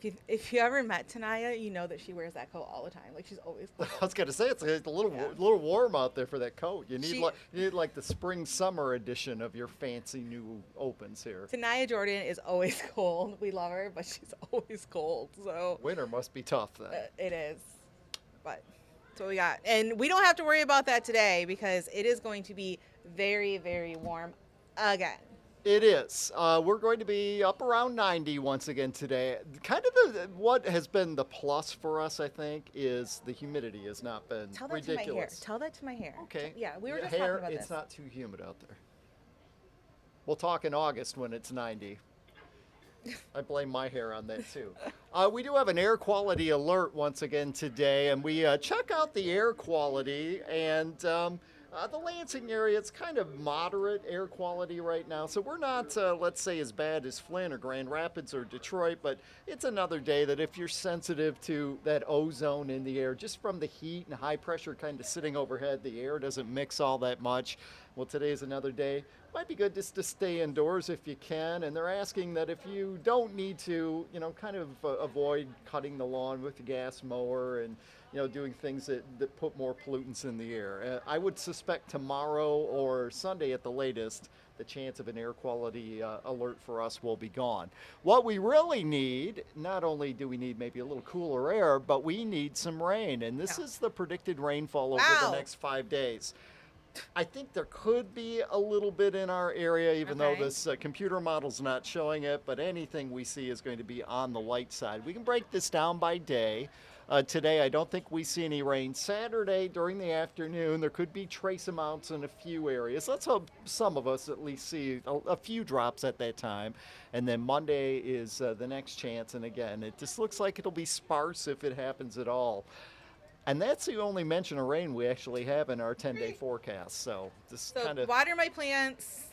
If you ever met Tanaya, you know that she wears that coat all the time. Like she's always I cold. was gonna say it's a little Yeah. little warm out there for that coat. She You need like the spring summer edition of your fancy new opens here. Tanaya Jordan is always cold. We love her, but she's always cold. So Winter must be tough then. it is. But that's what we got. And we don't have to worry about that today because it is going to be very, very warm again. It is. We're going to be up around 90 once again today. Kind of what has been the plus for us, I think, is the humidity has not been Tell that ridiculous. to my hair. Tell that to my hair. Okay. Yeah, we were Your just hair, talking about it's this. not too humid out there. We'll talk in August when it's 90. I blame my hair on that too. We do have an air quality alert once again today, and we check out the air quality and the Lansing area. It's kind of moderate air quality right now, so we're not, let's say, as bad as Flint or Grand Rapids or Detroit, but it's another day that if you're sensitive to that ozone in the air, just from the heat and high pressure kind of sitting overhead, the air doesn't mix all that much. Well, today is another day. Might be good just to stay indoors if you can. And they're asking that if you don't need to, kind of avoid cutting the lawn with the gas mower and, doing things that put more pollutants in the air. I would suspect tomorrow or Sunday at the latest, the chance of an air quality alert for us will be gone. What we really need, not only do we need maybe a little cooler air, but we need some rain. And this Yeah. is the predicted rainfall over the Wow. next 5 days. I think there could be a little bit in our area, even though Okay. this computer model's not showing it, but anything we see is going to be on the light side. We can break this down by day. Today, I don't think we see any rain. Saturday, during the afternoon, there could be trace amounts in a few areas. Let's hope some of us at least see a few drops at that time. And then Monday is the next chance. And again, it just looks like it'll be sparse if it happens at all. And that's the only mention of rain we actually have in our 10-day forecast. So just So kind of, water my plants.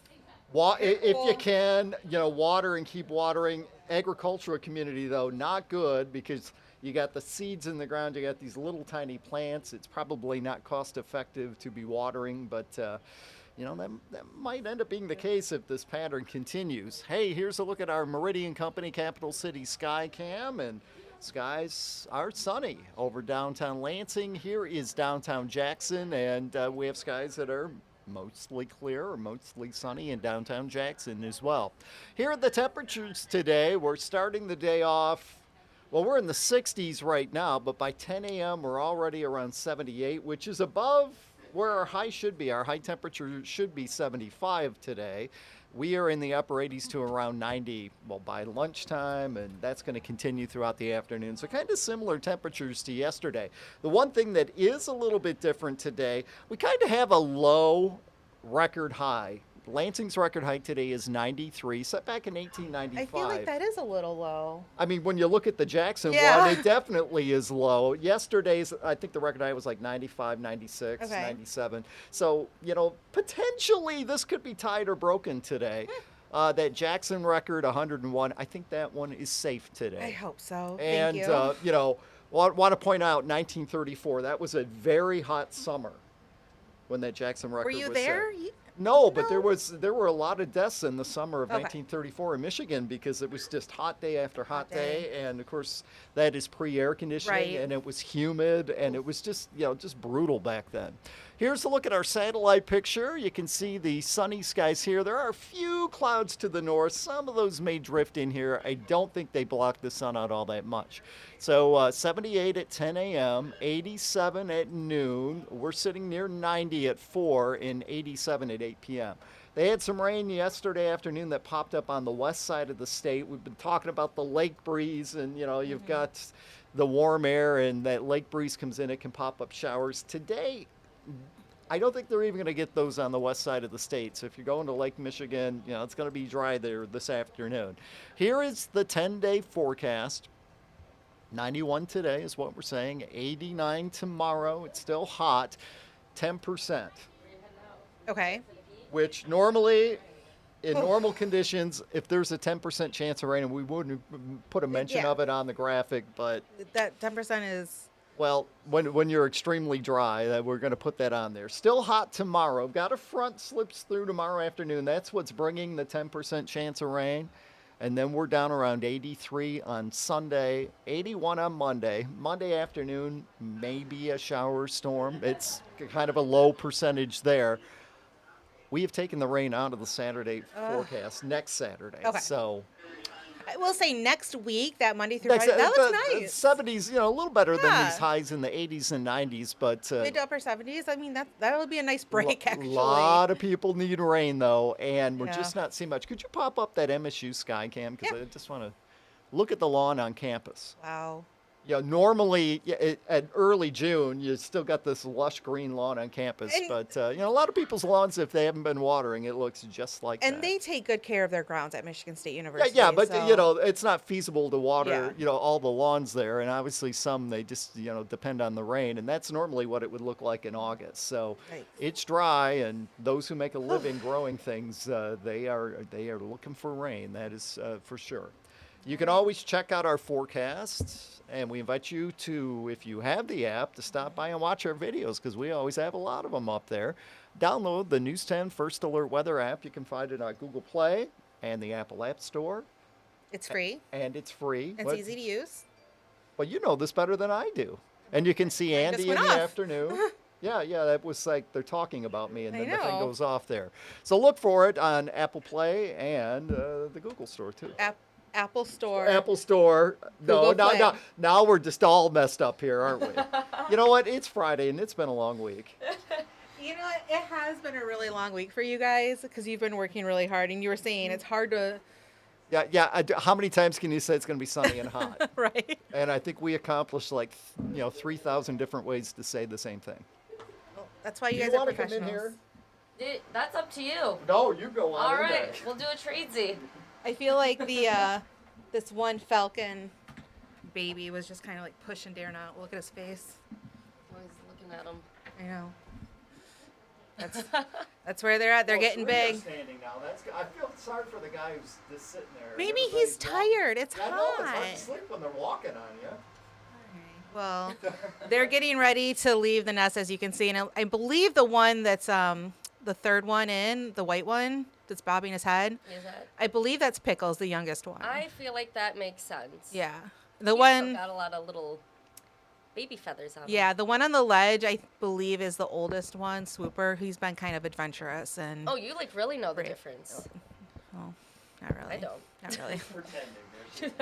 if you can, water and keep watering. Agricultural community, though, not good because you got the seeds in the ground. You got these little tiny plants. It's probably not cost effective to be watering, but that might end up being the case if this pattern continues. Hey, here's a look at our Meridian Company Capital City Sky Cam, and skies are sunny over downtown Lansing. Here is downtown Jackson, and we have skies that are mostly clear or mostly sunny in downtown Jackson as well. Here are the temperatures today. We're starting the day off. Well, we're in the 60s right now, but by 10 a.m. we're already around 78, which is above where our high should be. Our high temperature should be 75 today. We are in the upper 80s to around 90, well, by lunchtime, and that's going to continue throughout the afternoon. So kind of similar temperatures to yesterday. The one thing that is a little bit different today, we kind of have a low record high. Lansing's record height today is 93, set back in 1895. I feel like that is a little low. I mean, when you look at the Jackson Yeah. one, it definitely is low. Yesterday's, I think the record height was like 95, 96, Okay. 97. So, potentially this could be tied or broken today. That Jackson record, 101, I think that one is safe today. I hope so. And, Thank you. want to point out 1934, that was a very hot summer when that Jackson record Were was you set. there? No, but No. there were a lot of deaths in the summer of Okay. 1934 in Michigan because it was just hot day after hot Hot day. day, and of course that is pre-air conditioning, Right. and it was humid, and it was just just brutal back then. Here's a look at our satellite picture. You can see the sunny skies here. There are a few clouds to the north. Some of those may drift in here. I don't think they block the sun out all that much. So 78 at 10 a.m., 87 at noon. We're sitting near 90 at 4 and 87 at 8 p.m. They had some rain yesterday afternoon that popped up on the west side of the state. We've been talking about the lake breeze, and you've got the warm air, and that lake breeze comes in, it can pop up showers. Today, I don't think they're even going to get those on the west side of the state. So if you're going to Lake Michigan, it's going to be dry there this afternoon. Here is the 10-day forecast. 91 today is what we're saying. 89 tomorrow. It's still hot. 10%, Okay. which normally, in normal conditions, if there's a 10% chance of rain, and we wouldn't put a mention Yeah. of it on the graphic, but That 10% is. well, when you're extremely dry, that we're going to put that on there. Still hot tomorrow. Got a front slips through tomorrow afternoon. That's what's bringing the 10% chance of rain. And then we're down around 83 on Sunday, 81 on Monday. Monday afternoon, maybe a shower storm. It's kind of a low percentage there. We have taken the rain out of the Saturday forecast next Saturday. Okay. So I will say next week, that Monday through Friday, that looks nice. 70s, a little better than Yeah. these highs in the 80s and 90s, but Mid to upper 70s. I mean, that'll be a nice break, a actually. lot of people need rain, though, and we're Yeah. just not seeing much. Could you pop up that MSU sky cam? Because Yeah. I just want to look at the lawn on campus. Wow. Normally at early June, you still got this lush green lawn on campus, And- but a lot of people's lawns, if they haven't been watering, it looks just like that. And they take good care of their grounds at Michigan State University. Yeah, but so- it's not feasible to water, Yeah. all the lawns there, and obviously some they just depend on the rain, and that's normally what it would look like in August. So Right. it's dry, and those who make a living growing things, they are looking for rain. That is for sure. You can always check out our forecasts, and we invite you to, if you have the app, to stop by and watch our videos, because we always have a lot of them up there. Download the News 10 First Alert Weather app. You can find it on Google Play and the Apple App Store, It's free. and it's free. It's easy to use. Well, you know this better than I do. And you can see Mine just Andy in went the off. afternoon. Yeah, that was like they're talking about me, and I then the thing know. goes off there. So look for it on Apple Play and the Google Store, too. Apple Store. Apple Store. No, Google Play. now we're just all messed up here, aren't we? You know what? It's Friday, and it's been a long week. You know what? It has been a really long week for you guys because you've been working really hard, and you were saying it's hard to. Yeah. How many times can you say it's going to be sunny and hot? Right. And I think we accomplished 3,000 different ways to say the same thing. Well, that's why you Do guys you are want to come professionals. in here? That's up to you. No, you go on. All in right, there. we'll do a tradesy. I feel like the this one Falcon baby was just kind of like pushing Darrin out. Look at his face. Always looking at him. I know. That's where they're at. They're getting big. Standing now. I feel sorry for the guy who's just sitting there. Maybe Everybody's he's tired. It's I know, it's hard hot. to sleep when they're walking on you. Well, they're getting ready to leave the nest, as you can see, and I believe the one that's the third one in, the white one that's bobbing his head. Is that? I believe that's Pickles, the youngest one. I feel like that makes sense. Yeah, He's the still one. got a lot of little baby feathers on him. Yeah, the one on the ledge, I believe, is the oldest one, Swooper. He's been kind of adventurous and. Oh, you really know the Right. difference. Well, not really. I don't. Not really. Pretending.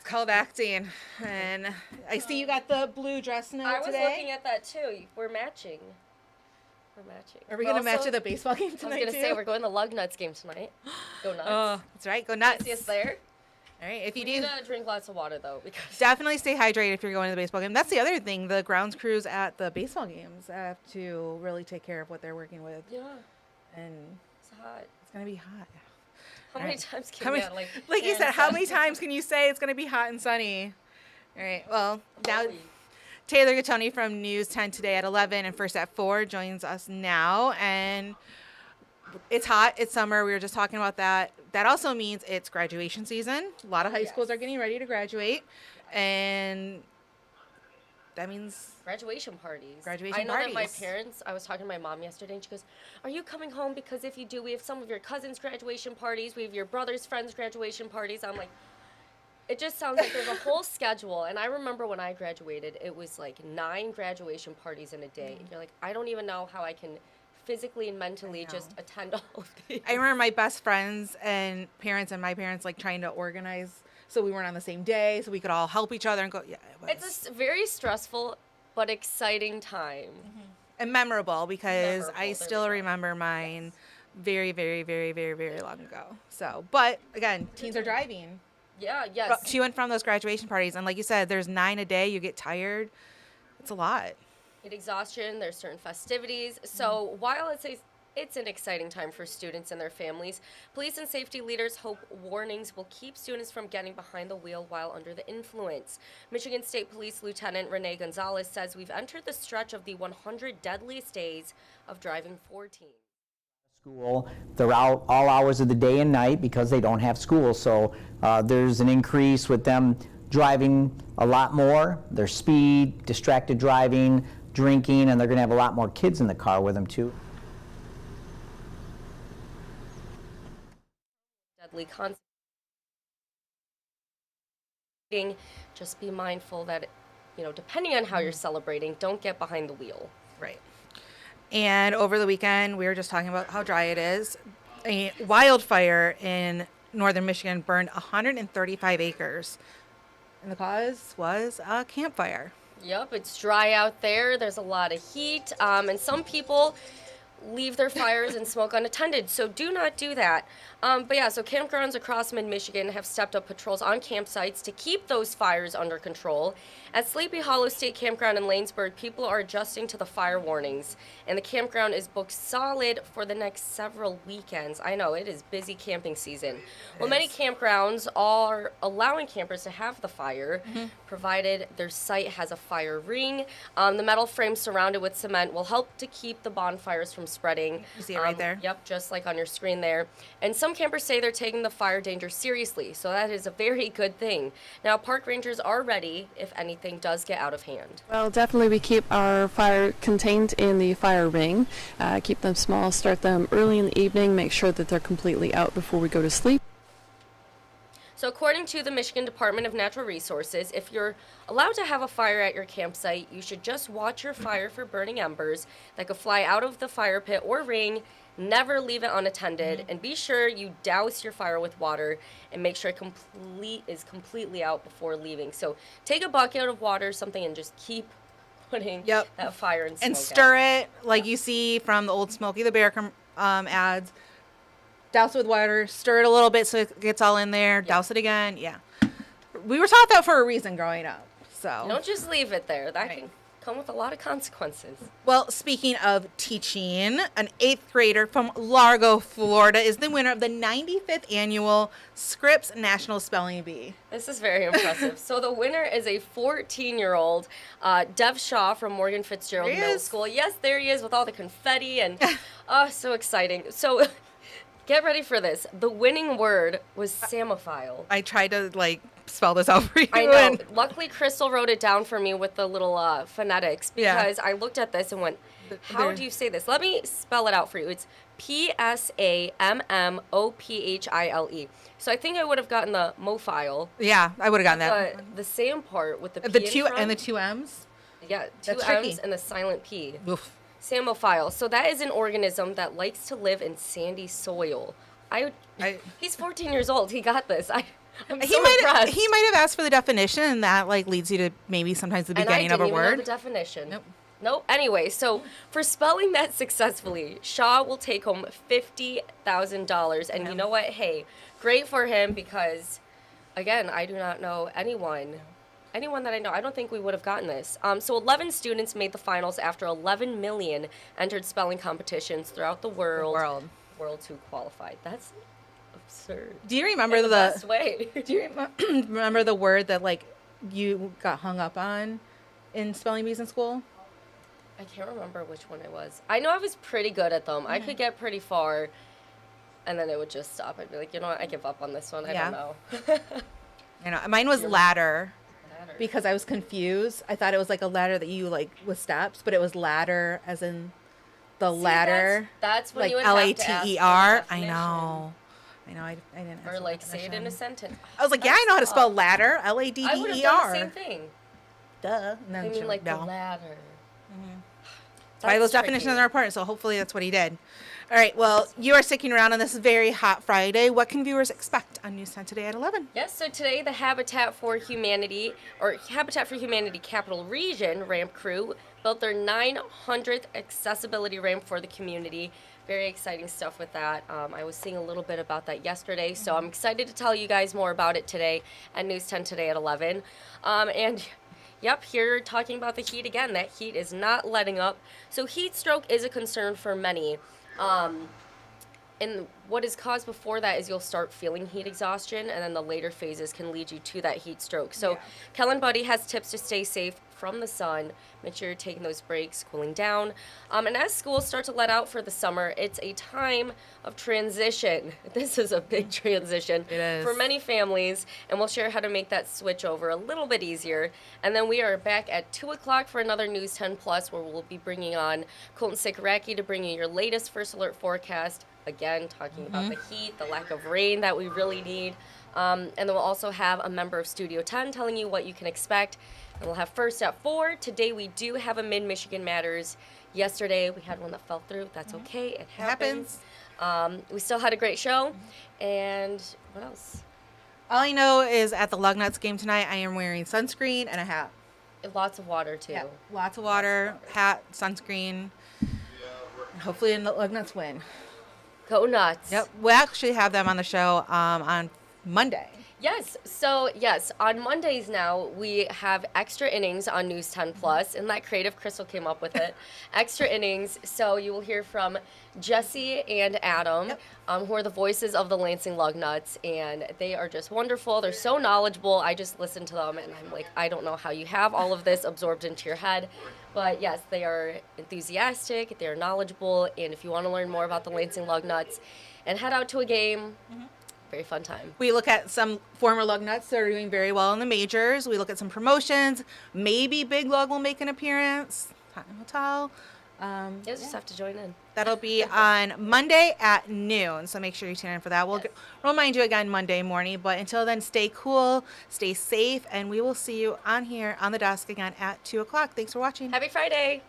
It's called acting, and I see you got the blue dress now I was today. looking at that too. We're matching. Are we gonna match at the baseball game I was tonight gonna too? say we're going to Lug Nuts game tonight. Go nuts. Oh, that's right. Go nuts. See us there. All right. If you We do, need to drink lots of water though, because definitely stay hydrated if you're going to the baseball game. That's the other thing. The grounds crews at the baseball games have to really take care of what they're working with, yeah, and it's hot. it's gonna be hot. How All many right. times can How many, you like you can said, how sun? many times can you say it's gonna be hot and sunny? All right. Well, now Holy. Taylor Gattoni from News 10 today at 11 and First at 4 joins us now, and it's hot. It's summer. We were just talking about that. That also means it's graduation season. A lot of high schools are getting ready to graduate, and that means Graduation parties. Graduation I know that my parties. parents, I was talking to my mom yesterday, and she goes, "Are you coming home? Because if you do, we have some of your cousins' graduation parties. We have your brother's friends' graduation parties." I'm like, it just sounds like there's a whole schedule. And I remember when I graduated, it was like 9 graduation parties in a day. And you're like, I don't even know how I can physically and mentally just attend all of these. I remember my best friends and parents and my parents like trying to organize so we weren't on the same day so we could all help each other and go. Yeah, it was. It's a very stressful but exciting time. And memorable because Memorable, I there still we go. remember mine very, very, very, very, very long ago. So, but again, teens are driving Yeah, yes. to and from those graduation parties, and like you said, there's 9 a day. You get tired. It's a lot. Get exhaustion, there's certain festivities. So while it's an exciting time for students and their families, police and safety leaders hope warnings will keep students from getting behind the wheel while under the influence. Michigan State Police Lieutenant Renee Gonzalez says we've entered the stretch of the 100 deadliest days of driving for teens. School. They're out all hours of the day and night because they don't have school. So there's an increase with them driving a lot more, their speed, distracted driving, drinking, and they're going to have a lot more kids in the car with them too. Deadly consequences. Just be mindful that, depending on how you're celebrating, don't get behind the wheel. Right. And over the weekend, we were just talking about how dry it is. A wildfire in northern Michigan burned 135 acres. And the cause was a campfire. Yep, it's dry out there. There's a lot of heat. And some people leave their fires and smoke unattended, so do not do that. But yeah, so campgrounds across mid-Michigan have stepped up patrols on campsites to keep those fires under control. At Sleepy Hollow State Campground in Lanesburg, people are adjusting to the fire warnings, and the campground is booked solid for the next several weekends. I know, it is busy camping season. Well, many campgrounds are allowing campers to have the fire, provided their site has a fire ring. The metal frame surrounded with cement will help to keep the bonfires from spreading. You see it right there? Yep, just like on your screen there. And some campers say they're taking the fire danger seriously, so that is a very good thing. Now, park rangers are ready if anything does get out of hand. Well, definitely we keep our fire contained in the fire ring. Keep them small, start them early in the evening, make sure that they're completely out before we go to sleep. So according to the Michigan Department of Natural Resources, if you're allowed to have a fire at your campsite, you should just watch your fire for burning embers that could fly out of the fire pit or ring. Never leave it unattended, and be sure you douse your fire with water and make sure it is completely out before leaving. So take a bucket of water or something and just keep putting that fire and smoke and stir out. it like you see from the old Smokey the Bear ads. Douse it with water, stir it a little bit so it gets all in there. Douse it again. Yeah, we were taught that for a reason growing up. So Don't just leave it there. That can come with a lot of consequences. Well, speaking of teaching, an 8th grader from Largo, Florida is the winner of the 95th annual Scripps National Spelling Bee. This is very impressive. So the winner is a 14-year-old Dev Shaw from Morgan Fitzgerald There he Middle is. School. Yes, there he is with all the confetti and so exciting. So get ready for this. The winning word was samophile. I tried to spell this out for you. I know. and- Luckily, Crystal wrote it down for me with the little phonetics because I looked at this and went, how do you say this? Let me spell it out for you. It's P-S-A-M-M-O-P-H-I-L-E. So I think I would have gotten the mophile. Yeah, I would have gotten that. But the same part with the P The in two front, and the two M's. yeah, two That's M's tricky. and the silent P. Oof. Samophile. So that is an organism that likes to live in sandy soil. He's 14 years old. He got this. I'm so impressed. He might have asked for the definition, and that leads you to maybe sometimes the beginning of a And I didn't even know word. the definition. Nope. Nope. Anyway, so for spelling that successfully, Shaw will take home $50,000. And you know what? Hey, great for him because, again, I do not know anyone that I know. I don't think we would have gotten this. So 11 students made the finals after 11 million entered spelling competitions throughout the world. World who qualified. That's absurd. Do you remember In the best way. Do you remember the word that you got hung up on in spelling bees in school? I can't remember which one it was. I know I was pretty good at them. I could get pretty far, and then it would just stop. I'd be like, you know what? I give up on this one. I don't know. I know mine was ladder because I was confused. I thought it was like a ladder that you with steps, but it was ladder as in the ladder. That's when like you would have to ask for the Later. I definition. know. I didn't. Or say it in a sentence. I was like, yeah, I know how to spell ladder. I would have done the Ladder. same thing. Duh. And then I mean, she- the no. ladder. By those definitions are important, so hopefully that's what he did. All right, well, you are sticking around on this very hot Friday. What can viewers expect on News 10 today at 11? Yes, so today the Habitat for Humanity Capital Region ramp crew built their 900th accessibility ramp for the community. Very exciting stuff with that. I was seeing a little bit about that yesterday, so I'm excited to tell you guys more about it today at News 10 today at 11. Yep, here talking about the heat again. That heat is not letting up. So heat stroke is a concern for many. And what is caused before that is you'll start feeling heat exhaustion, and then the later phases can lead you to that heat stroke. So Kellen Buddy has tips to stay safe from the sun. Make sure you're taking those breaks, cooling down. And as schools start to let out for the summer, it's a time of transition. This is a big transition for many families, and we'll share how to make that switch over a little bit easier. And then we are back at 2 o'clock for another News 10 Plus, where we'll be bringing on Colton Sikoracki to bring you your latest First Alert forecast. Again, talking about the heat, the lack of rain that we really need. And then we'll also have a member of Studio 10 telling you what you can expect. And we'll have first at 4. Today we do have a Mid-Michigan Matters. Yesterday we had one that fell through. That's okay. It happens. We still had a great show. And what else? All I know is at the Lugnuts game tonight, I am wearing sunscreen and a hat. Lots of water, too. Yeah, lots of water, hat, sunscreen. Hopefully the Lugnuts win. Go nuts. Yep. We actually have them on the show on Monday. Yes. So, yes, on Mondays now, we have extra innings on News 10 Plus, and that creative Crystal came up with it. Extra innings. So you will hear from Jesse and Adam, who are the voices of the Lansing Lugnuts, and they are just wonderful. They're so knowledgeable. I just listen to them, and I'm like, I don't know how you have all of this absorbed into your head. But yes, they are enthusiastic, they're knowledgeable, and if you want to learn more about the Lansing Lugnuts and head out to a game, very fun time. We look at some former Lugnuts that are doing very well in the majors. We look at some promotions. Maybe Big Lug will make an appearance. Time will tell. You just have to join in. That'll be on Monday at noon, so make sure you tune in for that. We'll remind you again Monday morning, but until then, stay cool, stay safe, and we will see you on here on the desk again at 2 o'clock. Thanks for watching. Happy Friday.